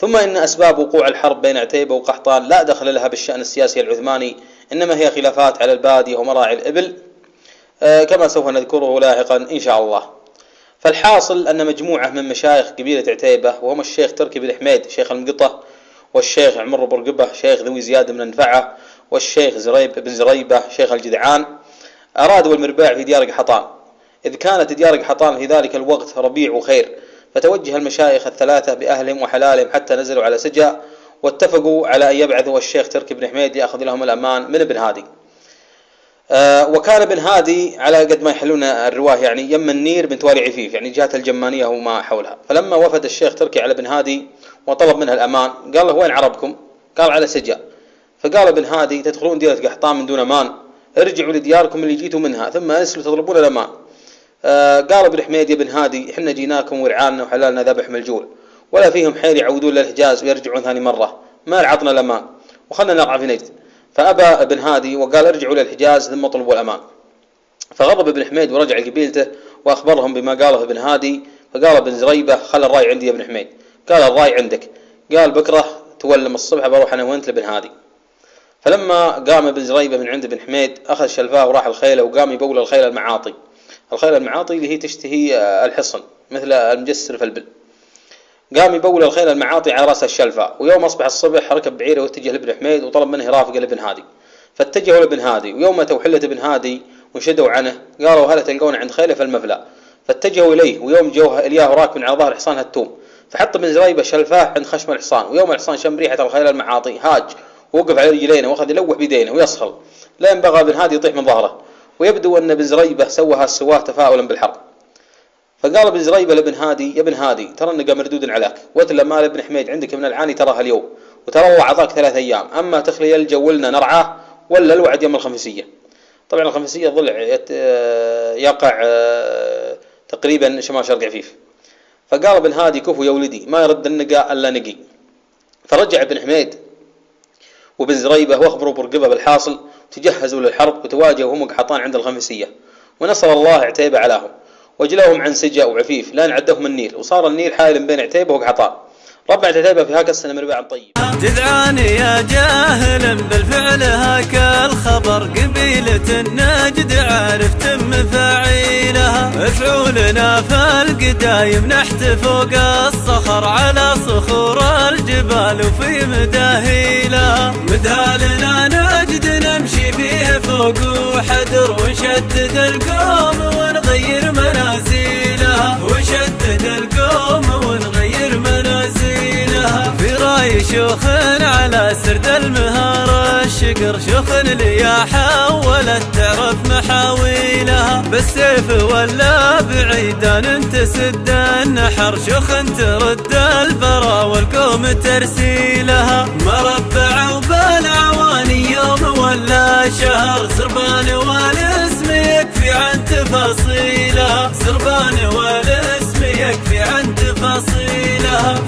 ثم إن أسباب وقوع الحرب بين عتيبة وقحطان لا دخل لها بالشأن السياسي العثماني، إنما هي خلافات على البادية ومراعي الإبل، كما سوف نذكره لاحقا إن شاء الله. فالحاصل أن مجموعة من مشايخ قبيلة عتيبة، وهم الشيخ تركي بن حميد شيخ المقطة، والشيخ عمر برقبة شيخ ذوي زياد بن نفعة، والشيخ زريب بن زريبة شيخ الجدعان، أرادوا المرباع في ديار قحطان، إذ كانت ديار قحطان في ذلك الوقت ربيع وخير. فتوجه المشايخ الثلاثة بأهلهم وحلالهم حتى نزلوا على سجا، واتفقوا على أن يبعثوا الشيخ تركي بن حميد ليأخذ لهم الأمان من ابن هادي. وكان ابن هادي على قد ما يحلون الرواه يعني يم النير من توالي عفيف، يعني جهة الجمانية وما حولها. فلما وفد الشيخ تركي على ابن هادي وطلب منه الأمان، قال له: وين عربكم؟ قال: على سجا. فقال ابن هادي: تدخلون ديرة قحطان من دون أمان، ارجعوا لدياركم اللي جيتوا منها ثم أسلوا تطلبون الأمان. قال ابن حميد: يا ابن هادي، احنا جيناكم ورعاننا وحلالنا ذبح ملجول، ولا فيهم حيل يعودون للحجاز ويرجعون ثاني مرة، ما عطنا الأمان وخلنا نرعى في نجد. فأبى ابن هادي وقال: ارجعوا للحجاز ثم طلبوا الأمان. فغضب ابن حميد ورجع لقبيلته وأخبرهم بما قاله ابن هادي. فقال ابن زريبة: خل الراي عندي يا ابن حميد. قال: الراي عندك. قال: بكرة تولم الصبح بروح أنا وأنت لابن هادي. فلما قام ابن زريبة من عند ابن حميد أخذ شلفاه وراح الخيلة، وقام يبول الخيل المعاطي. الخيل المعاطي اللي هي تشتهي الحصن مثل المجسر في البل. قام يبول الخيل المعاطي على رأس الشلفاء. ويوم أصبح الصبح ركب بعيره واتجه لابن حميد وطلب منه يرافق لابن هادي. فاتجهوا لابن هادي، ويوم أتوا حلة ابن هادي وانشدوا عنه قالوا: هل تلقون عند خيله في المفلى؟ فاتجهوا إليه، ويوم جوه إلياه راكب على ظهر حصان هتوم. فحط ابن زريبة شلفاه عند خشم الحصان، ويوم الحصان شم ريحة الخيل المعاطي هاج ووقف على رجلينه واخذ يلوح بيدينه ويصهل، لا ينبغى ابن هادي يطيح من ظهره. ويبدو أن ابن زريبة سوى هالسواه تفاؤلا بالحرب. فقال ابن زريبة لابن هادي: يا ابن هادي، ترى النقى مردود عليك، واتل مال ابن حميد عندك من العاني تراها اليوم، وترى الله عطاك 3 أيام، أما تخلي الجو لنا نرعاه ولا الوعد يوم الخميسية. طبعا الخميسية ضلع يقع تقريبا شمال شرق عفيف. فقال ابن هادي: كفو يا ولدي، ما يرد النقى الا نقي. فرجع ابن حميد وابن زريبة واخبروا برقبة بالحاصل، تجهزوا للحرب وتواجهوا هم قحطان عند الخميسية. ونصر الله عتيبة علىهم وجلاهم عن سجا وعفيف لان عدهم النيل، وصار النيل حائل بين عتيبة وقحطان. ربعت عتيبة في هاك السنة مرباع طيب. جدعاني يا جاهل بالفعل هاك الخبر، قبيلة النجد عرفت مفاعيلها، افعوا لنا في القدايم نحت فوق الصخر على صخور الجبال وفي مداهيلها، مدهالنا نجد نمشي فيه فوق وحدر، ونشدد القوم ونغير منازلها، ونشدد القوم ونغير منازلها، في راي شيوخ على سرد المهار الشقر، شيوخ الياحة ولت تعرف محاويلها، بالسيف ولا بعيدان تسد النحر، شيوخ ترد البرا والقوم ترسيلها، مربع بالعواني يوم ولا شهر، سربان والاسم يكفي عن تفاصيلها، سربان والاسم يكفي عن تفاصيلها.